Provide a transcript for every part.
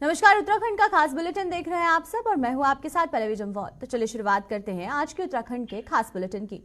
नमस्कार, उत्तराखंड का खास बुलेटिन देख रहे हैं आप सब और मैं हूं आपके साथ पल्लवी जम्वाल। तो चलिए शुरुआत करते हैं आज के उत्तराखंड के खास बुलेटिन की।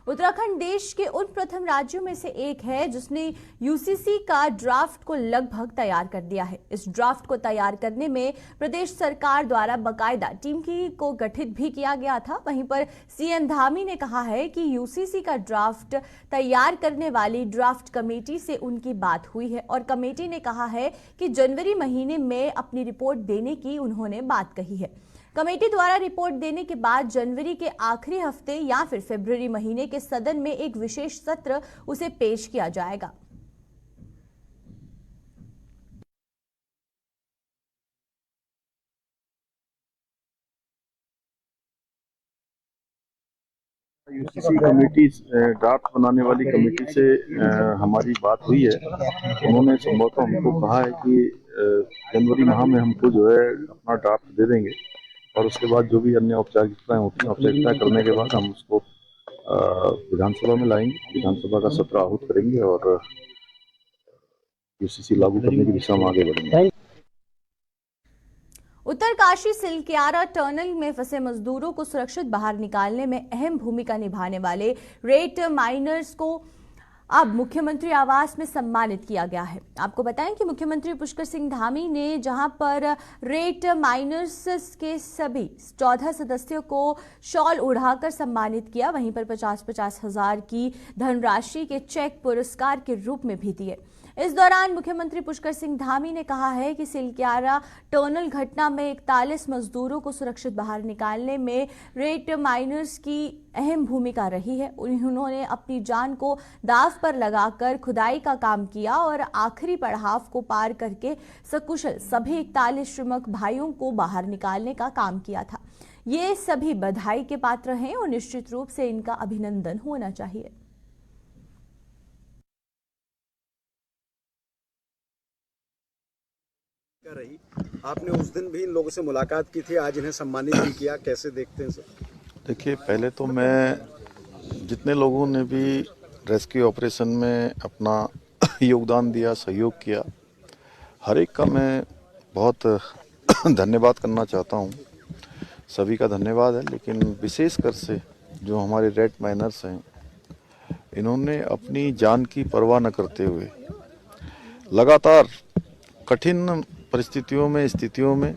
उत्तराखंड देश के उन प्रथम राज्यों में से एक है जिसने यूसीसी का ड्राफ्ट को लगभग तैयार कर दिया है। इस ड्राफ्ट को तैयार करने में प्रदेश सरकार द्वारा बाकायदा टीम को गठित भी किया गया था। वहीं पर सीएम धामी ने कहा है कि यूसीसी का ड्राफ्ट तैयार करने वाली ड्राफ्ट कमेटी से उनकी बात हुई है और कमेटी ने कहा है कि जनवरी महीने में अपनी रिपोर्ट देने की उन्होंने बात कही है। कमेटी द्वारा रिपोर्ट देने के बाद जनवरी के आखिरी हफ्ते या फिर फरवरी महीने के सदन में एक विशेष सत्र उसे पेश किया जाएगा। यूसीसी कमेटी ड्राफ्ट बनाने वाली कमेटी से हमारी बात हुई है। उन्होंने संभवतः हमको कहा है कि जनवरी माह में हमको जो है अपना ड्राफ्ट दे देंगे और उसके बाद जो भी अन्य औपचारिकताएं होती हैं औपचारिकता करने के बाद हम उसको विधानसभा में लाएंगे, विधानसभा का सत्र आहूत करेंगे और यूसीसी लागू करने की दिशा में आगे बढ़ेंगे। उत्तरकाशी सिलक्यारा टनल में फंसे मजदूरों को सुरक्षित बाहर निकालने में अहम भूमिका निभाने वाले रेत माइनर्स को अब मुख्यमंत्री आवास में सम्मानित किया गया है। आपको बताएं कि मुख्यमंत्री पुष्कर सिंह धामी ने जहां पर रेत माइनर्स के सभी 14 सदस्यों को शॉल उड़ाकर सम्मानित किया, वहीं पर 50-50 हजार की धनराशि के चेक पुरस्कार के रूप में भी दिए। इस दौरान मुख्यमंत्री पुष्कर सिंह धामी ने कहा है कि सिलक्यारा टनल घटना में 41 मजदूरों को सुरक्षित बाहर निकालने में रेत माइनर्स की अहम भूमिका रही है। उन्होंने अपनी जान को दांव पर लगाकर खुदाई का काम किया और आखिरी पड़ाव को पार करके सकुशल सभी 41 श्रमिक भाइयों को बाहर निकालने का काम किया था। ये सभी बधाई के पात्र हैं और निश्चित रूप से इनका अभिनंदन होना चाहिए। रही आपने उस दिन भी इन लोगों से मुलाकात की थी, आज इन्हें सम्मानित भी किया, कैसे देखते हैं सर? देखिए, पहले तो मैं जितने लोगों ने भी रेस्क्यू ऑपरेशन में अपना योगदान दिया, सहयोग किया, हर एक का मैं बहुत धन्यवाद करना चाहता हूँ। सभी का धन्यवाद है, लेकिन विशेष कर से जो हमारे रेड माइनर्स हैं, इन्होंने अपनी जान की परवाह न करते हुए लगातार कठिन परिस्थितियों में स्थितियों में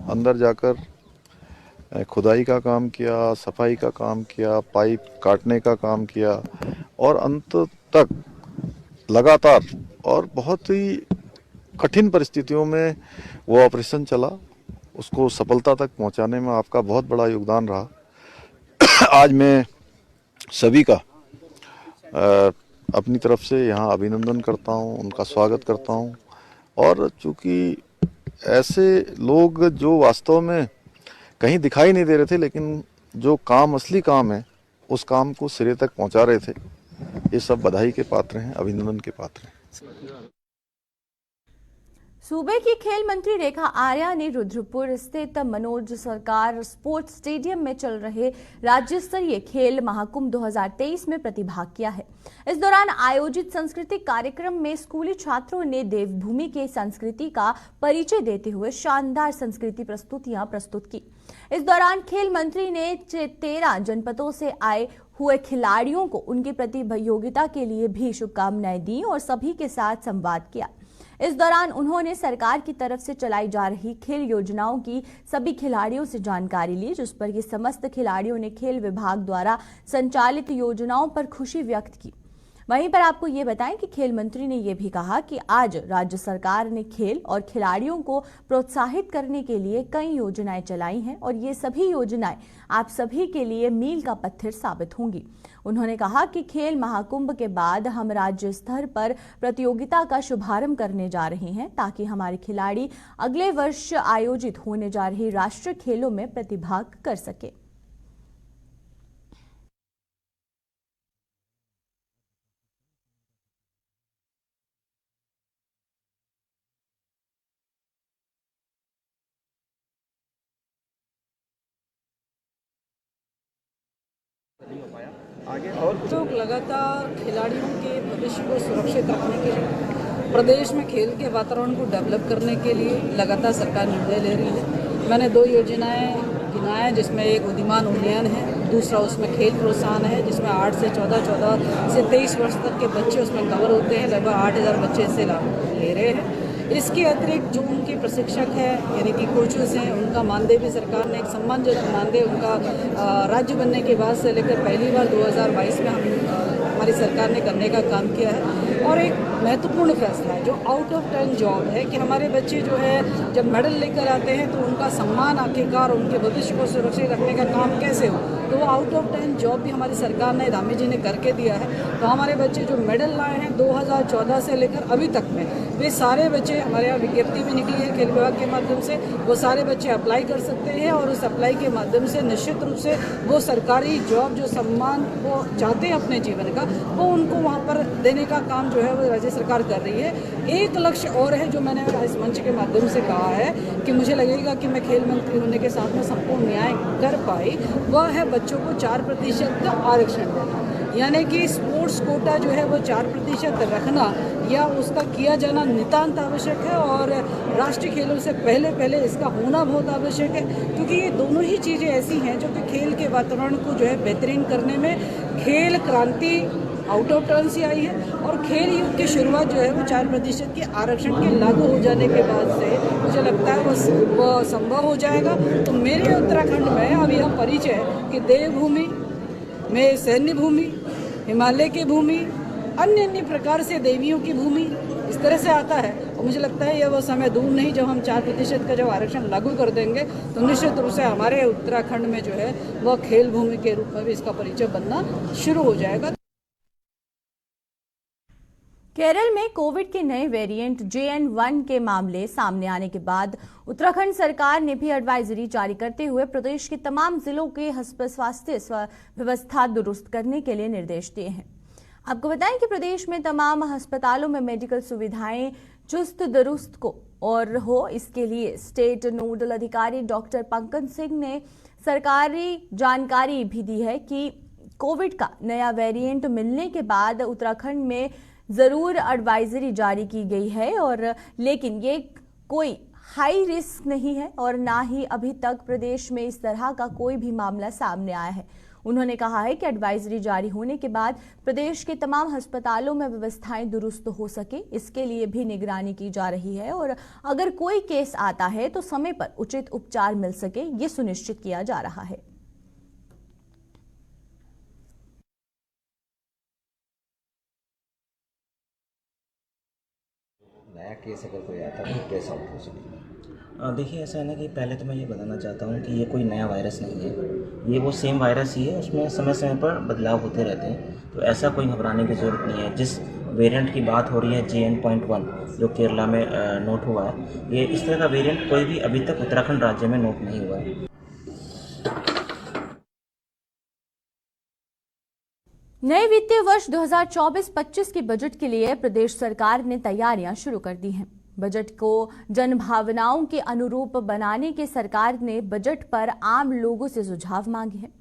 अंदर जाकर खुदाई का काम किया, सफाई का काम किया, पाइप काटने का काम किया और अंत तक लगातार और बहुत ही कठिन परिस्थितियों में वो ऑपरेशन चला, उसको सफलता तक पहुंचाने में आपका बहुत बड़ा योगदान रहा। आज मैं सभी का अपनी तरफ से यहाँ अभिनंदन करता हूँ, उनका स्वागत करता हूँ। और चूंकि ऐसे लोग जो वास्तव में कहीं दिखाई नहीं दे रहे थे, लेकिन जो काम असली काम है उस काम को सिरे तक पहुंचा रहे थे, ये सब बधाई के पात्र हैं, अभिनंदन के पात्र हैं। सूबे की खेल मंत्री रेखा आर्या ने रुद्रपुर स्थित मनोज सरकार स्पोर्ट्स स्टेडियम में चल रहे राज्य स्तरीय खेल महाकुंभ 2023 में प्रतिभाग किया है। इस दौरान आयोजित सांस्कृतिक कार्यक्रम में स्कूली छात्रों ने देवभूमि के संस्कृति का परिचय देते हुए शानदार संस्कृति प्रस्तुतियां प्रस्तुत की। इस दौरान खेल मंत्री ने 13 जनपदों से आए हुए खिलाड़ियों को उनकी प्रतियोगिता के लिए भी शुभकामनाएं दी और सभी के साथ संवाद किया। इस दौरान उन्होंने सरकार की तरफ से चलाई जा रही खेल योजनाओं की सभी खिलाड़ियों से जानकारी ली, जिस पर ये समस्त खिलाड़ियों ने खेल विभाग द्वारा संचालित योजनाओं पर खुशी व्यक्त की। वहीं पर आपको ये बताएं कि खेल मंत्री ने यह भी कहा कि आज राज्य सरकार ने खेल और खिलाड़ियों को प्रोत्साहित करने के लिए कई योजनाएं चलाई हैं और ये सभी योजनाएं आप सभी के लिए मील का पत्थर साबित होंगी। उन्होंने कहा कि खेल महाकुंभ के बाद हम राज्य स्तर पर प्रतियोगिता का शुभारंभ करने जा रहे हैं ताकि हमारे खिलाड़ी अगले वर्ष आयोजित होने जा रही राष्ट्रीय खेलों में प्रतिभाग कर सके। आगे और तो लगातार खिलाड़ियों के भविष्य को सुरक्षित रखने के लिए प्रदेश में खेल के वातावरण को डेवलप करने के लिए लगातार सरकार निर्णय ले रही है। मैंने 2 योजनाएं गिनाए जिसमें एक उद्यमान उन्नयन है, दूसरा उसमें खेल प्रोत्साहन है जिसमें 8 से 14 से 23 वर्ष तक के बच्चे उसमें कवर होते हैं। लगभग 8000 बच्चे इससे लाभ ले रहे हैं। इसके अतिरिक्त जो उनके प्रशिक्षक हैं यानी कि कोचेस हैं, उनका मानदेय भी सरकार ने एक सम्मानजनक मानदेय उनका राज्य बनने के बाद से लेकर पहली बार 2022 में हमारी सरकार ने करने का काम किया है। और एक महत्वपूर्ण फैसला है जो आउट ऑफ 10 जॉब है कि हमारे बच्चे जो है जब मेडल लेकर आते हैं तो उनका सम्मान आखिरकार उनके भविष्य को सुरक्षित रखने का काम कैसे हो, तो वो आउट ऑफ 10 जॉब भी हमारी सरकार ने धामी जी ने करके दिया है। तो हमारे बच्चे जो मेडल लाए हैं 2014 से लेकर अभी तक में, वे सारे बच्चे हमारे यहाँ विज्ञप्ति भी निकली है खेल विभाग के माध्यम से, वो सारे बच्चे अप्लाई कर सकते हैं और उस अप्लाई के माध्यम से निश्चित रूप से वो सरकारी जॉब जो सम्मान वो चाहते हैं अपने जीवन का, वो उनको वहाँ पर देने का काम जो है वो राज्य सरकार कर रही है। एक लक्ष्य और है जो मैंने इस मंच के माध्यम से कहा है कि मुझे लगेगा कि मैं खेल मंत्री होने के साथ में संपूर्ण न्याय कर पाई, वह है बच्चों को 4% का आरक्षण देना। यानी कि स्पोर्ट्स कोटा जो है वो 4% रखना या उसका किया जाना नितांत आवश्यक है और राष्ट्रीय खेलों से पहले इसका होना बहुत आवश्यक है, क्योंकि ये दोनों ही चीज़ें ऐसी हैं जो कि खेल के वातावरण को जो है बेहतरीन करने में खेल क्रांति आउट ऑफ टर्न से आई है और खेल युग की शुरुआत जो है वो 4% के आरक्षण के लागू हो जाने के बाद से मुझे लगता है वो संभव हो जाएगा। तो मेरे उत्तराखंड में अब यह परिचय कि देवभूमि में सैन्य भूमि, हिमालय की भूमि, अन्य प्रकार से देवियों की भूमि इस तरह से आता है। और मुझे लगता है यह वो समय दूर नहीं जब हम 4% का जब आरक्षण लागू कर देंगे तो निश्चित रूप से हमारे उत्तराखंड में जो है वह खेल भूमि के रूप में भी इसका परिचय बनना शुरू हो जाएगा। केरल में कोविड के नए वेरिएंट JN.1 के मामले सामने आने के बाद उत्तराखंड सरकार ने भी एडवाइजरी जारी करते हुए प्रदेश के तमाम जिलों के स्वास्थ्य व्यवस्था दुरुस्त करने के लिए निर्देश दिए हैं। आपको बताएं कि प्रदेश में तमाम अस्पतालों में मेडिकल सुविधाएं चुस्त दुरुस्त को और हो, इसके लिए स्टेट नोडल अधिकारी डॉक्टर पंकज सिंह ने सरकारी जानकारी भी दी है कि कोविड का नया वेरिएंट मिलने के बाद उत्तराखंड में जरूर एडवाइजरी जारी की गई है और लेकिन ये कोई हाई रिस्क नहीं है और ना ही अभी तक प्रदेश में इस तरह का कोई भी मामला सामने आया है। उन्होंने कहा है कि एडवाइजरी जारी होने के बाद प्रदेश के तमाम अस्पतालों में व्यवस्थाएं दुरुस्त हो सके, इसके लिए भी निगरानी की जा रही है और अगर कोई केस आता है तो समय पर उचित उपचार मिल सके, ये सुनिश्चित किया जा रहा है। नया केस अगर कोई आता है तो कैसा हो सकता है? देखिए ऐसा है ना कि पहले तो मैं ये बताना चाहता हूँ कि ये कोई नया वायरस नहीं है, ये वो सेम वायरस ही है, उसमें समय समय पर बदलाव होते रहते हैं, तो ऐसा कोई घबराने की ज़रूरत नहीं है। जिस वेरिएंट की बात हो रही है JN.1 जो केरला में नोट हुआ है, ये इस तरह का वेरिएंट कोई भी अभी तक उत्तराखंड राज्य में नोट नहीं हुआ है। नए वित्तीय वर्ष 2024-25 के बजट के लिए प्रदेश सरकार ने तैयारियां शुरू कर दी हैं। बजट को जनभावनाओं के अनुरूप बनाने के सरकार ने बजट पर आम लोगों से सुझाव मांगे हैं।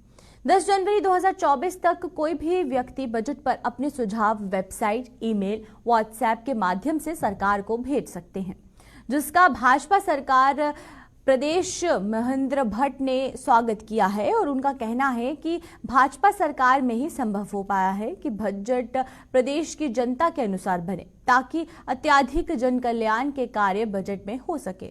10 जनवरी 2024 तक कोई भी व्यक्ति बजट पर अपने सुझाव वेबसाइट, ईमेल, व्हाट्सएप के माध्यम से सरकार को भेज सकते हैं, जिसका भाजपा सरकार प्रदेश महेंद्र भट्ट ने स्वागत किया है और उनका कहना है कि भाजपा सरकार में ही संभव हो पाया है कि बजट प्रदेश की जनता के अनुसार बने ताकि अत्यधिक जन कल्याण के कार्य बजट में हो सके।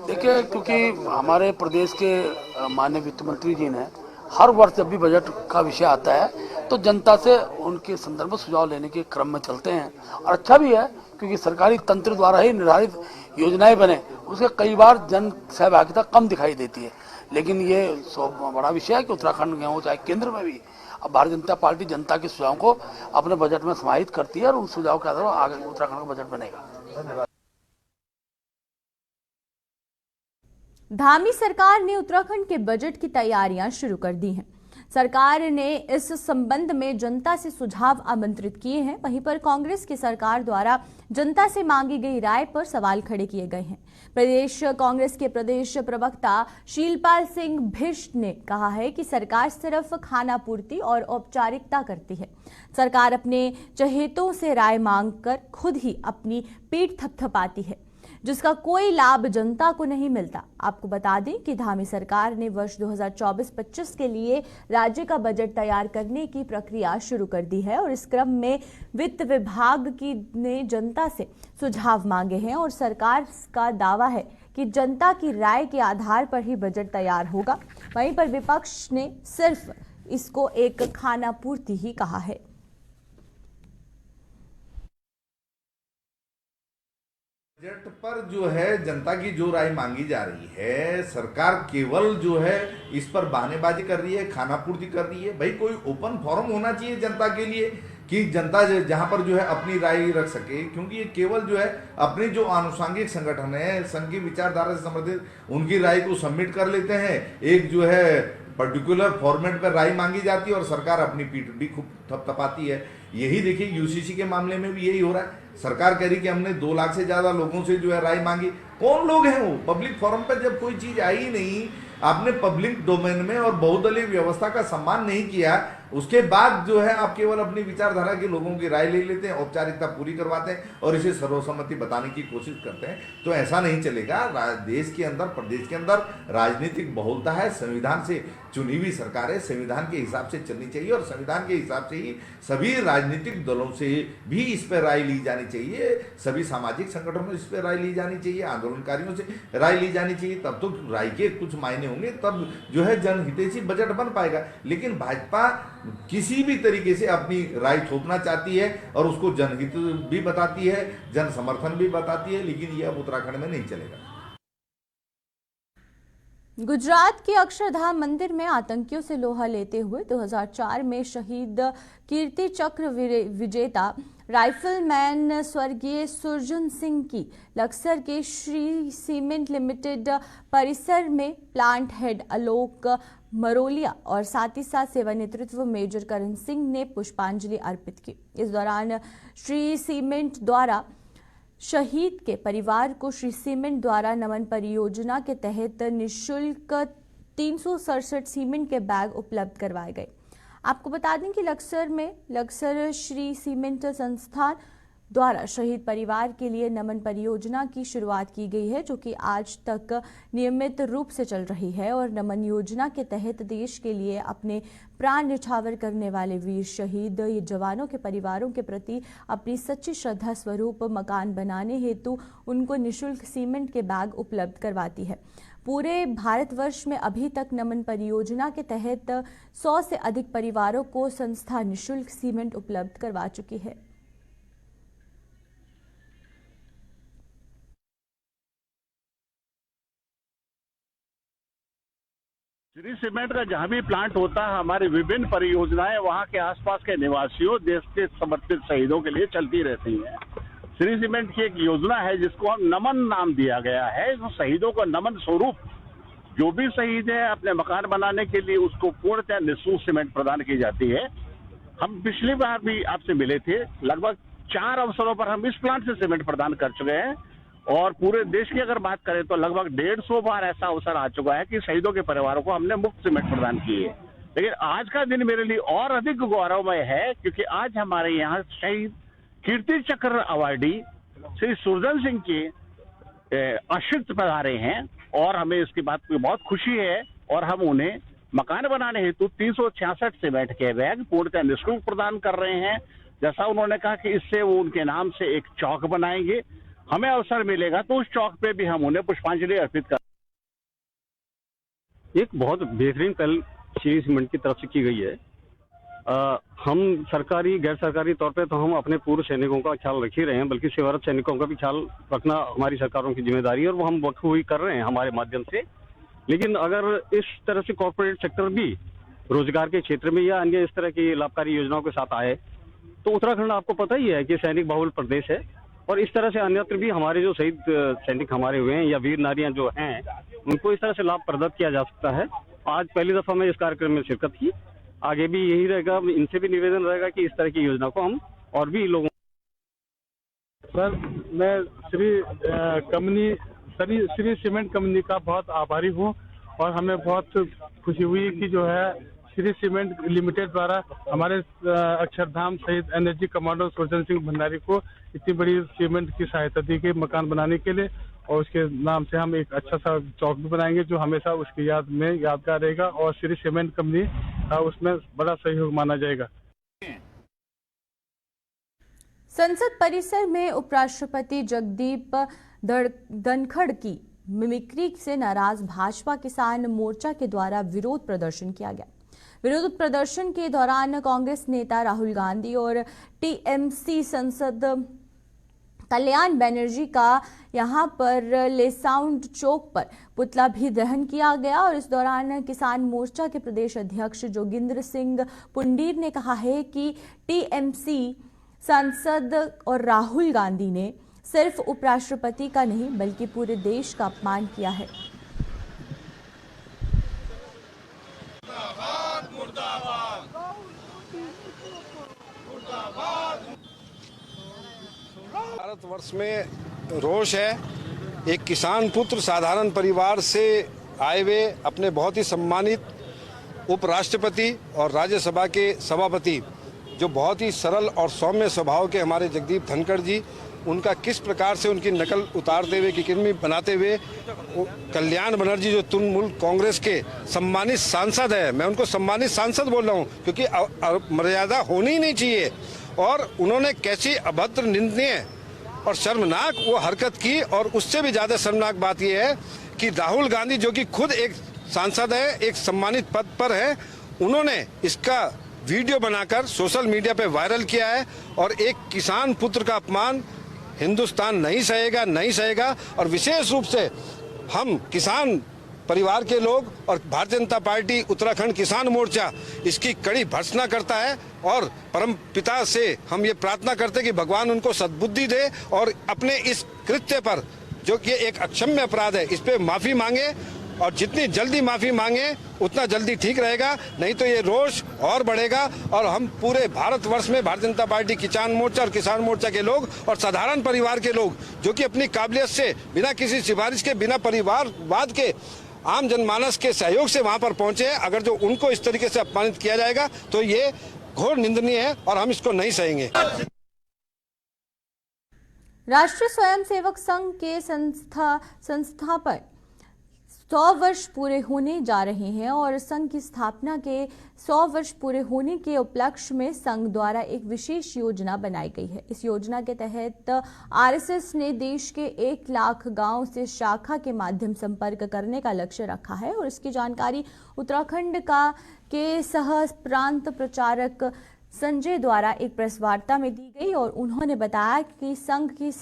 देखिए, क्योंकि हमारे प्रदेश के माननीय वित्त मंत्री जी ने हर वर्ष जब भी बजट का विषय आता है तो जनता से उनके संदर्भ में सुझाव लेने के क्रम में चलते हैं और अच्छा भी है, क्योंकि सरकारी तंत्र द्वारा ही निर्धारित योजनाएं बने उसके कई बार जन सहभागिता कम दिखाई देती है। लेकिन ये बड़ा विषय है कि उत्तराखंड में हो चाहे केंद्र में भी अब भारतीय जनता पार्टी जनता के सुझावों को अपने बजट में समाहित करती है और उन सुझाव के आधार पर आगे उत्तराखंड का बजट बनेगा। धन्यवाद। धामी सरकार ने उत्तराखंड के बजट की तैयारियां शुरू कर दी हैं। सरकार ने इस संबंध में जनता से सुझाव आमंत्रित किए हैं। वहीं पर कांग्रेस की सरकार द्वारा जनता से मांगी गई राय पर सवाल खड़े किए गए हैं। प्रदेश कांग्रेस के प्रदेश प्रवक्ता शीलपाल सिंह भिष्ट ने कहा है कि सरकार सिर्फ खानापूर्ति और औपचारिकता करती है। सरकार अपने चहेतों से राय मांगकर खुद ही अपनी पीठ थपथपाती है, जिसका कोई लाभ जनता को नहीं मिलता। आपको बता दें कि धामी सरकार ने वर्ष 2024-25 के लिए राज्य का बजट तैयार करने की प्रक्रिया शुरू कर दी है और इस क्रम में वित्त विभाग ने जनता से सुझाव मांगे हैं और सरकार का दावा है कि जनता की राय के आधार पर ही बजट तैयार होगा। वहीं पर विपक्ष ने सिर्फ इसको एक खानापूर्ति ही कहा है। बजट पर जो है जनता की जो राय मांगी जा रही है, सरकार केवल जो है इस पर बहानेबाजी कर रही है, खानापूर्ति कर रही है। भाई कोई ओपन फोरम होना चाहिए जनता के लिए कि जनता जहां पर जो है अपनी राय रख सके, क्योंकि ये केवल जो है अपनी जो आनुषंगिक संगठन है, संघ की विचारधारा से संबंधित उनकी राय को सबमिट कर लेते हैं। एक जो है पर्टिकुलर फॉर्मेट पर राय मांगी जाती है और सरकार अपनी पीठ भी खूब थपथपाती है। यही देखिए यूसीसी के मामले में भी यही हो रहा है। सरकार कह रही कि हमने 2 लाख से ज्यादा लोगों से जो है राय मांगी। कौन लोग हैं वो? पब्लिक फोरम पर जब कोई चीज आई ही नहीं, आपने पब्लिक डोमेन में और बहुदलीय व्यवस्था का सम्मान नहीं किया, उसके बाद जो है आप केवल अपनी विचारधारा के लोगों की राय ले लेते हैं, औपचारिकता पूरी करवाते हैं और इसे सर्वसम्मति बताने की कोशिश करते हैं, तो ऐसा नहीं चलेगा। देश के अंदर, प्रदेश के अंदर राजनीतिक बहुलता है, संविधान से चुनी हुई सरकार है, संविधान के हिसाब से चलनी चाहिए और संविधान के हिसाब से ही सभी राजनीतिक दलों से भी इस पर राय ली जानी चाहिए, सभी सामाजिक संगठनों से इस पर राय ली जानी चाहिए, आंदोलनकारियों से राय ली जानी चाहिए। तब तो राय के कुछ मायने होंगे, तब जो है जनहितैषी बजट बन पाएगा। लेकिन भाजपा किसी भी तरीके से अपनी राय थोपना चाहती है और उसको जनहित भी बताती है, जन समर्थन भी बताती है, लेकिन यह अब उत्तराखंड में नहीं चलेगा। गुजरात के अक्षरधाम मंदिर में आतंकियों से लोहा लेते हुए 2004 में शहीद कीर्ति चक्र विजेता राइफलमैन स्वर्गीय सुरजन सिंह की लक्सर के श्री सीमेंट लिमिटेड परिसर में प्लांट हेड आलोक मरोलिया और साथ ही साथ सेवा नेतृत्व मेजर करण सिंह ने पुष्पांजलि अर्पित की। इस दौरान श्री सीमेंट द्वारा शहीद के परिवार को श्री सीमेंट द्वारा नमन परियोजना के तहत निःशुल्क 367 सीमेंट के बैग उपलब्ध करवाए गए। आपको बता दें कि लक्सर श्री सीमेंट संस्थान द्वारा शहीद परिवार के लिए नमन परियोजना की शुरुआत की गई है, जो कि आज तक नियमित रूप से चल रही है और नमन योजना के तहत देश के लिए अपने प्राण न्यौछावर करने वाले वीर शहीद जवानों के परिवारों के प्रति अपनी सच्ची श्रद्धा स्वरूप मकान बनाने हेतु उनको निःशुल्क सीमेंट के बैग उपलब्ध करवाती है। पूरे भारतवर्ष में अभी तक नमन परियोजना के तहत 100 से अधिक परिवारों को संस्था निःशुल्क सीमेंट उपलब्ध करवा चुकी है। श्री सीमेंट का जहाँ भी प्लांट होता है, हमारी विभिन्न परियोजनाएं वहाँ के आसपास के निवासियों, देश के समर्पित शहीदों के लिए चलती रहती हैं। श्री सीमेंट की एक योजना है जिसको हम नमन नाम दिया गया है। तो शहीदों को नमन स्वरूप जो भी शहीद है अपने मकान बनाने के लिए उसको पूर्णतः निःशुल्क सीमेंट प्रदान की जाती है। हम पिछली बार भी आपसे मिले थे, लगभग 4 अवसरों पर हम इस प्लांट से सीमेंट प्रदान कर चुके हैं और पूरे देश की अगर बात करें तो लगभग 150 बार ऐसा अवसर आ चुका है कि शहीदों के परिवारों को हमने मुफ्त सीमेंट प्रदान की है। लेकिन आज का दिन मेरे लिए और अधिक गौरवमय है क्योंकि आज हमारे यहाँ शहीद कीर्ति चक्र अवार्डी श्री सुरजन सिंह के आश्रित पधारे हैं और हमें इसकी बात की बहुत खुशी है और हम उन्हें मकान बनाने हेतु 366 सीमेंट के बैग पूर्णतः निःशुल्क प्रदान कर रहे हैं। जैसा उन्होंने कहा कि इससे वो उनके नाम से एक चौक बनाएंगे, हमें अवसर मिलेगा तो उस चौक पे भी हम उन्हें पुष्पांजलि अर्पित कर। एक बहुत बेहतरीन पहल श्री सीमेंट की तरफ से की गई है। हम सरकारी गैर सरकारी तौर पे तो हम अपने पूर्व सैनिकों का ख्याल रख ही रहे हैं, बल्कि सेवारत सैनिकों का भी ख्याल रखना हमारी सरकारों की जिम्मेदारी है और वो हम बखूबी कर रहे हैं हमारे माध्यम से। लेकिन अगर इस तरह से कॉर्पोरेट सेक्टर भी रोजगार के क्षेत्र में या अन्य इस तरह की लाभकारी योजनाओं के साथ आए तो उत्तराखंड आपको पता ही है कि सैनिक बहुल प्रदेश है और इस तरह से अन्यत्र भी हमारे जो शहीद सैनिक हमारे हुए हैं या वीर नारियां जो हैं उनको इस तरह से लाभ प्रदत्त किया जा सकता है। आज पहली दफा मैं इस कार्यक्रम में शिरकत की आगे भी यही रहेगा, इनसे भी निवेदन रहेगा कि इस तरह की योजना को हम और भी लोगों। सर मैं श्री सीमेंट कंपनी का बहुत आभारी हूँ और हमें बहुत खुशी हुई कि जो है श्री सीमेंट लिमिटेड द्वारा हमारे अक्षरधाम शहीद एनएसजी कमांडो सुरजन सिंह भंडारी को इतनी बड़ी सीमेंट की सहायता दी गई मकान बनाने के लिए, और उसके नाम से हम एक अच्छा सा चौक भी बनाएंगे जो हमेशा उसकी याद में यादगार रहेगा और श्री सीमेंट कंपनी का उसमें बड़ा सहयोग माना जाएगा। संसद परिसर में उपराष्ट्रपति जगदीप धनखड़ की मिमिक्री से नाराज भाजपा किसान मोर्चा के द्वारा विरोध प्रदर्शन किया गया। विरोध प्रदर्शन के दौरान कांग्रेस नेता राहुल गांधी और टीएमसी सांसद कल्याण बनर्जी का यहां पर लेसाउंड चौक पर पुतला भी दहन किया गया और इस दौरान किसान मोर्चा के प्रदेश अध्यक्ष जोगिंदर सिंह पुंडीर ने कहा है कि टीएमसी सांसद और राहुल गांधी ने सिर्फ उपराष्ट्रपति का नहीं बल्कि पूरे देश का अपमान किया है। भारतवर्ष में रोष है। एक किसान पुत्र साधारण परिवार से आए हुए अपने बहुत ही सम्मानित उपराष्ट्रपति और राज्यसभा के सभापति जो बहुत ही सरल और सौम्य स्वभाव के हमारे जगदीप धनखड़ जी, उनका किस प्रकार से उनकी नकल उतारते हुए किरकिरी बनाते हुए कल्याण बनर्जी जो तुणमूल कांग्रेस के सम्मानित सांसद है, मैं उनको सम्मानित सांसद बोल रहा हूँ क्योंकि मर्यादा होनी ही नहीं चाहिए, और उन्होंने कैसी अभद्र निंदनीय और शर्मनाक वो हरकत की। और उससे भी ज्यादा शर्मनाक बात यह है कि राहुल गांधी जो कि खुद एक सांसद है, एक सम्मानित पद पर है, उन्होंने इसका वीडियो बनाकर सोशल मीडिया पे वायरल किया है। और एक किसान पुत्र का अपमान हिंदुस्तान नहीं सहेगा। और विशेष रूप से हम किसान परिवार के लोग और भारतीय जनता पार्टी उत्तराखंड किसान मोर्चा इसकी कड़ी भर्त्सना करता है और परम पिता से हम ये प्रार्थना करते हैं कि भगवान उनको सद्बुद्धि दे और अपने इस कृत्य पर जो कि एक अक्षम्य अपराध है इस पे माफी मांगे, और जितनी जल्दी माफी मांगे उतना जल्दी ठीक रहेगा, नहीं तो ये रोष और बढ़ेगा। और हम पूरे भारतवर्ष में भारतीय जनता पार्टी किसान मोर्चा और किसान मोर्चा के लोग और साधारण परिवार के लोग जो कि अपनी काबिलियत से बिना किसी सिफारिश के, बिना परिवारवाद के, आम जनमानस के सहयोग से वहां पर पहुंचे हैं, अगर जो उनको इस तरीके से अपमानित किया जाएगा तो ये घोर निंदनीय है और हम इसको नहीं सहेंगे। राष्ट्रीय स्वयंसेवक संघ के संस्थापन 100 वर्ष पूरे होने जा रहे हैं और संघ की स्थापना के 100 वर्ष पूरे होने के उपलक्ष्य में संघ द्वारा एक विशेष योजना बनाई गई है। इस योजना के तहत आरएसएस ने देश के 1 लाख गांव से शाखा के माध्यम संपर्क करने का लक्ष्य रखा है और इसकी जानकारी उत्तराखंड के सह प्रांत प्रचारक संजय द्वारा एक प्रेस वार्ता में दी गई और उन्होंने बताया कि संघ की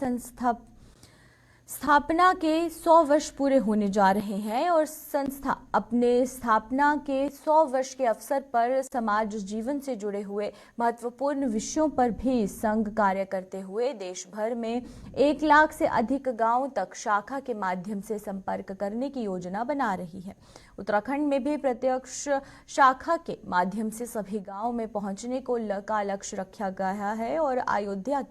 स्थापना के 100 वर्ष पूरे होने जा रहे हैं और संस्था अपने स्थापना के 100 वर्ष के अवसर पर समाज जीवन से जुड़े हुए महत्वपूर्ण विषयों पर भी संघ कार्य करते हुए देश भर में 1 लाख से अधिक गांवों तक शाखा के माध्यम से संपर्क करने की योजना बना रही है। उत्तराखंड में भी प्रत्यक्ष शाखा के माध्यम से सभी गांवों में पहुंचने का लक्ष्य रखा गया है और अयोध्या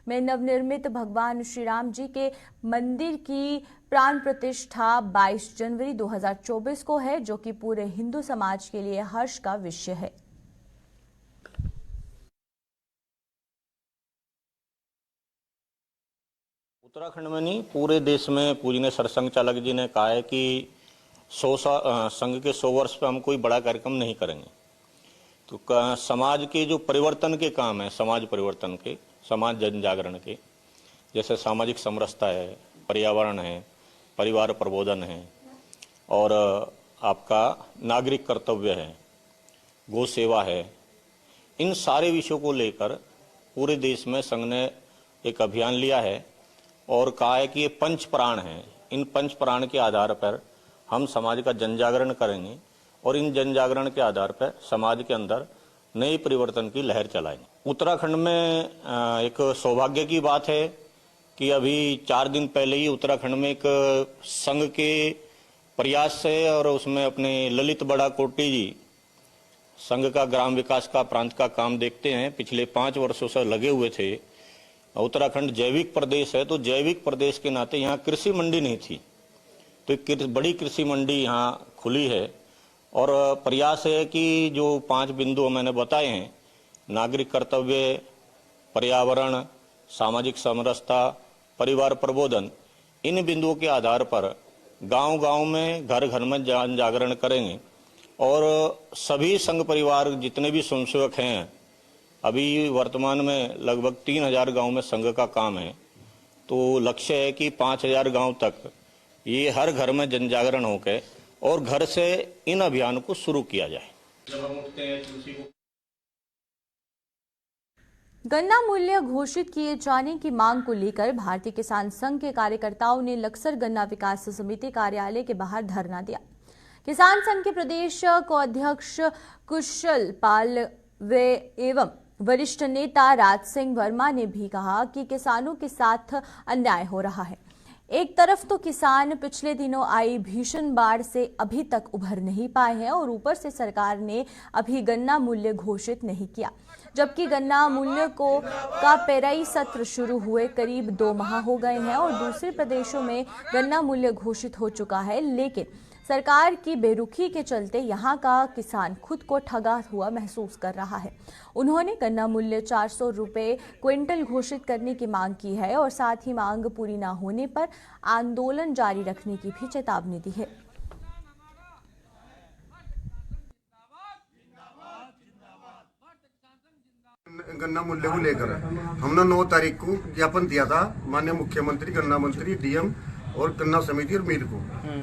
में नवनिर्मित भगवान श्री राम जी के मंदिर की प्राण प्रतिष्ठा 22 जनवरी 2024 को है, जो कि पूरे हिंदू समाज के लिए हर्ष का विषय है। उत्तराखंड में नहीं, पूरे देश में पूजनीय सरसंघ चालक जी ने कहा है कि संघ के 100 वर्ष पे हम कोई बड़ा कार्यक्रम नहीं करेंगे। तो समाज के जो परिवर्तन के काम है, समाज परिवर्तन के, समाज जन जागरण के, जैसे सामाजिक समरसता है, पर्यावरण है, परिवार प्रबोधन है और आपका नागरिक कर्तव्य है, गौ सेवा है, इन सारे विषयों को लेकर पूरे देश में संघ ने एक अभियान लिया है और कहा है कि ये पंच प्राण हैं। इन पंच प्राण के आधार पर हम समाज का जन जागरण करेंगे और इन जन जागरण के आधार पर समाज के अंदर नए परिवर्तन की लहर चलाएंगे। उत्तराखंड में एक सौभाग्य की बात है कि अभी 4 दिन पहले ही उत्तराखंड में एक संघ के प्रयास से और उसमें अपने ललित बड़ा कोटी जी संघ का ग्राम विकास का प्रांत का काम देखते हैं, पिछले 5 वर्षों से लगे हुए थे। उत्तराखंड जैविक प्रदेश है, तो जैविक प्रदेश के नाते यहाँ कृषि मंडी नहीं थी, तो एक बड़ी कृषि मंडी यहाँ खुली है। और प्रयास है कि जो 5 बिंदु मैंने बताए हैं, नागरिक कर्तव्य, पर्यावरण, सामाजिक समरसता, परिवार प्रबोधन, इन बिंदुओं के आधार पर गांव-गांव में, घर घर में जन जागरण करेंगे। और सभी संघ परिवार जितने भी स्वयंसेवक हैं, अभी वर्तमान में लगभग 3000 गांव में संघ का काम है, तो लक्ष्य है कि 5000 गांव तक ये हर घर में जन जागरण होकर और घर से इन अभियान को शुरू किया जाए। गन्ना मूल्य घोषित किए जाने की मांग को लेकर भारतीय किसान संघ के कार्यकर्ताओं ने लक्सर गन्ना विकास समिति कार्यालय के बाहर धरना दिया। किसान संघ के प्रदेश अध्यक्ष कुशल पाल एवं वरिष्ठ नेता राज सिंह वर्मा ने भी कहा कि किसानों के साथ अन्याय हो रहा है। एक तरफ तो किसान पिछले दिनों आई भीषण बाढ़ से अभी तक उभर नहीं पाए हैं और ऊपर से सरकार ने अभी गन्ना मूल्य घोषित नहीं किया, जबकि गन्ना मूल्य का पेराई सत्र शुरू हुए करीब 2 माह हो गए हैं और दूसरे प्रदेशों में गन्ना मूल्य घोषित हो चुका है, लेकिन सरकार की बेरुखी के चलते यहां का किसान खुद को ठगा हुआ महसूस कर रहा है। उन्होंने गन्ना मूल्य 400 रुपये क्विंटल घोषित करने की मांग की है और साथ ही मांग पूरी न होने पर आंदोलन जारी रखने की भी चेतावनी दी है। गन्ना मूल्य को लेकर हमने 9 तारीख को ज्ञापन दिया था माननीय मुख्यमंत्री, गन्ना मंत्री, डीएम और गन्ना समिति और मीर को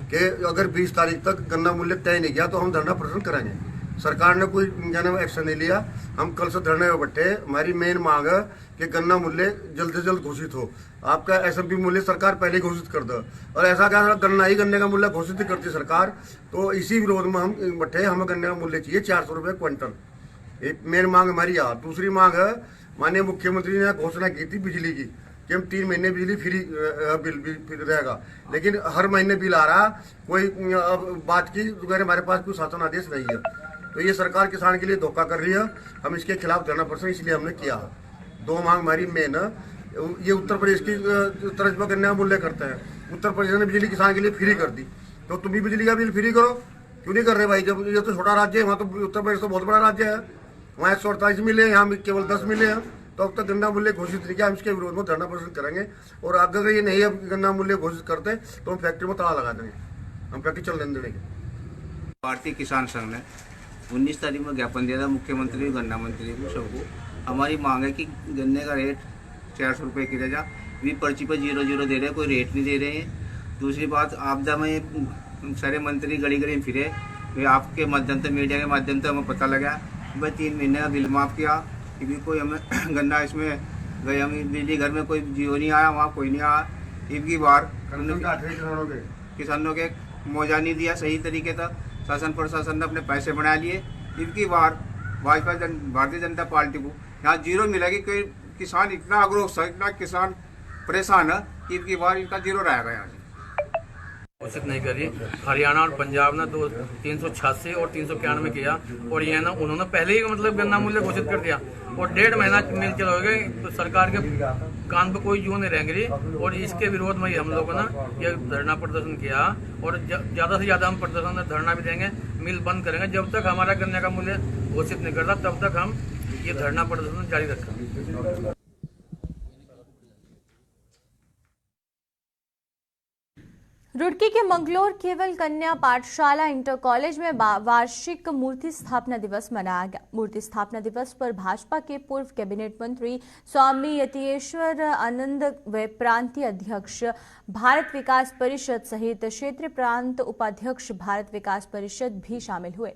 कि अगर 20 तारीख तक गन्ना मूल्य तय नहीं किया तो हम धरना प्रदर्शन करेंगे। सरकार ने कोई एक्शन नहीं लिया। हम कल से धरने में बैठे। हमारी मेन मांग है कि गन्ना मूल्य जल्द से जल्द घोषित हो। आपका एसएमपी मूल्य सरकार पहले घोषित कर दो, और ऐसा क्या गन्ने का मूल्य घोषित करती सरकार, तो इसी विरोध में हम बैठे। हमें गन्ने का मूल्य चाहिए 400 रुपये क्विंटल। एक मेन मांग हमारी यहाँ। दूसरी मांग है, माननीय मुख्यमंत्री ने घोषणा की थी बिजली की कि हम 3 महीने बिजली फ्री बिल रहेगा, लेकिन हर महीने बिल आ रहा। कोई बात की हमारे पास कोई शासन आदेश नहीं है, तो ये सरकार किसान के लिए धोखा कर रही है। हम इसके खिलाफ धरना प्रदर्शन इसलिए हमने किया। 2 मांग हमारी मेन है। ये उत्तर प्रदेश की तर्ज पर गन्ने का मूल्य करते हैं। उत्तर प्रदेश ने बिजली किसान के लिए फ्री कर दी, तो तुम भी बिजली का बिल फ्री करो। क्यों नहीं कर रहे भाई? जब ये तो छोटा राज्य है, वहाँ तो उत्तर प्रदेश तो बहुत बड़ा राज्य है, वहाँ 148 मिले, यहाँ केवल 10 मिले हैं। तो अब तक गन्ना मूल्य घोषित नहीं किया। हम इसके विरोध में धरना प्रदर्शन करेंगे, और अगर ये नहीं है गन्ना मूल्य घोषित करते तो हम फैक्ट्री में ताला लगा देंगे। हम फैक्ट्री चलने देंगे। भारतीय किसान संघ ने 19 तारीख में ज्ञापन दिया था मुख्यमंत्री, गन्ना मंत्री को, सबको। हमारी मांग है कि गन्ने का रेट 400 रुपये किया जा। भी पर्ची पर 0-0 दे रहे हैं, कोई रेट नहीं दे रहे हैं। दूसरी बात, आपदा में सारे मंत्री गली गली फिरे, आपके माध्यम से, मीडिया के माध्यम से हमें पता लगा। भाई 3 महीने का बिल माफ किया, क्योंकि कोई हमें गन्ना इसमें गए, हमें बिजली घर में कोई जियो नहीं आया, वहाँ कोई नहीं आया। इनकी बार किसानों के मुआवजा नहीं दिया सही तरीके से। शासन प्रशासन ने अपने पैसे बना लिए। इनकी बार भारतीय जनता पार्टी को यहाँ 0 मिला कि कोई किसान इतना आक्रोश है, इतना किसान परेशान है कि इनकी बार इनका 0 रहेगा यहाँ से। घोषित नहीं करी। हरियाणा और पंजाब ने 386 और 391 किया, और ये ना उन्होंने पहले ही मतलब गन्ना मूल्य घोषित कर दिया, और 1.5 महीना मिल चल हो गए, तो सरकार के कान पे कोई जू नहीं रहेंगी। और इसके विरोध में हम लोगों ने ये धरना प्रदर्शन किया, और ज़्यादा से ज़्यादा हम प्रदर्शन धरना भी देंगे, मिल बंद करेंगे। जब तक हमारा गन्ने का मूल्य घोषित नहीं करता तब तक हम ये धरना प्रदर्शन जारी रखेंगे। रुड़की के मंगलोर केवल कन्या पाठशाला इंटर कॉलेज में वार्षिक मूर्ति स्थापना दिवस मनाया गया। मूर्ति स्थापना दिवस पर भाजपा के पूर्व कैबिनेट मंत्री स्वामी यतीश्वर आनंद व प्रांतीय अध्यक्ष भारत विकास परिषद सहित क्षेत्रीय प्रांत उपाध्यक्ष भारत विकास परिषद भी शामिल हुए।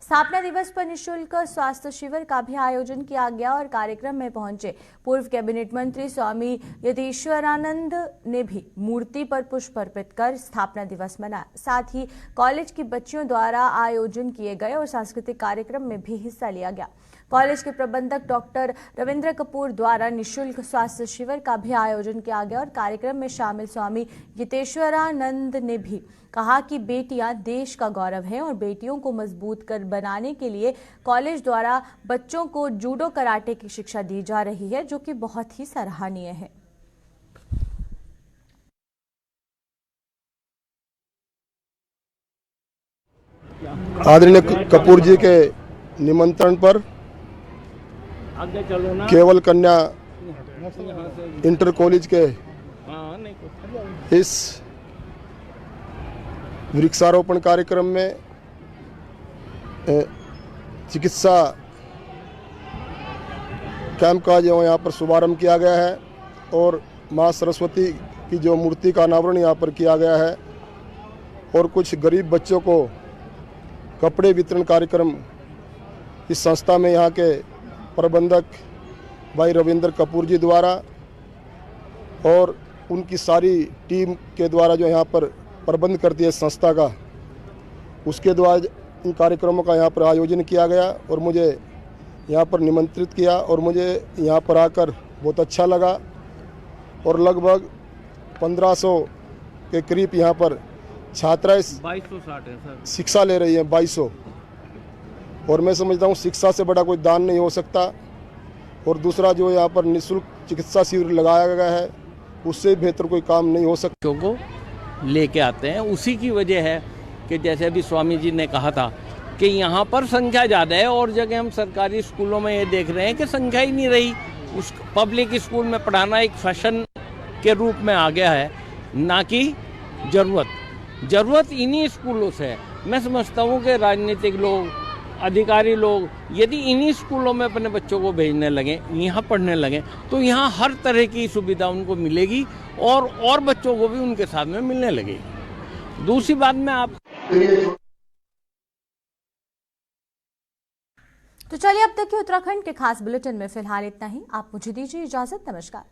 स्थापना दिवस पर निःशुल्क स्वास्थ्य शिविर का भी आयोजन किया गया, और कार्यक्रम में पहुंचे पूर्व कैबिनेट मंत्री स्वामी यतीश्वरानंद ने भी मूर्ति पर पुष्प अर्पित कर स्थापना दिवस मनाया। साथ ही कॉलेज की बच्चियों द्वारा आयोजन किए गए और सांस्कृतिक कार्यक्रम में भी हिस्सा लिया गया। कॉलेज के प्रबंधक डॉक्टर रविंद्र कपूर द्वारा निःशुल्क स्वास्थ्य शिविर का भी आयोजन किया गया और कार्यक्रम में शामिल स्वामी गीतेश्वरानंद ने भी कहा कि बेटियां देश का गौरव हैं और बेटियों को मजबूत कर बनाने के लिए कॉलेज द्वारा बच्चों को जूडो कराटे की शिक्षा दी जा रही है, जो कि बहुत ही सराहनीय है। आदरणीय कपूर जी के निमंत्रण पर केवल कन्या इंटर कॉलेज के इस वृक्षारोपण कार्यक्रम में चिकित्सा कैंप का जो यहाँ पर शुभारंभ किया गया है और माँ सरस्वती की जो मूर्ति का अनावरण यहाँ पर किया गया है और कुछ गरीब बच्चों को कपड़े वितरण कार्यक्रम इस संस्था में यहाँ के प्रबंधक भाई रविंद्र कपूर जी द्वारा और उनकी सारी टीम के द्वारा जो यहाँ पर प्रबंध करती है संस्था का, उसके द्वारा इन कार्यक्रमों का यहाँ पर आयोजन किया गया और मुझे यहाँ पर निमंत्रित किया और मुझे यहाँ पर आकर बहुत अच्छा लगा। और लगभग 1500 के करीब यहाँ पर छात्राएं 2260 है सर, शिक्षा ले रही हैं 2200। और मैं समझता हूँ शिक्षा से बड़ा कोई दान नहीं हो सकता। और दूसरा जो यहाँ पर निःशुल्क चिकित्सा शिविर लगाया गया है उससे बेहतर कोई काम नहीं हो सकता। को लेके आते हैं, उसी की वजह है कि जैसे अभी स्वामी जी ने कहा था कि यहाँ पर संख्या ज़्यादा है और जगह हम सरकारी स्कूलों में ये देख रहे हैं कि संख्या ही नहीं रही। उस पब्लिक स्कूल में पढ़ाना एक फैशन के रूप में आ गया है, ना कि ज़रूरत इन्हीं स्कूलों से है। मैं समझता हूँ कि राजनीतिक लोग, अधिकारी लोग यदि इन्हीं स्कूलों में अपने बच्चों को भेजने लगे, यहाँ पढ़ने लगे, तो यहाँ हर तरह की सुविधा उनको मिलेगी और बच्चों को भी उनके साथ में मिलने लगेगी। दूसरी बात मैं आप तो चलिए अब तक के उत्तराखंड के खास बुलेटिन में फिलहाल इतना ही। आप मुझे दीजिए इजाजत। नमस्कार।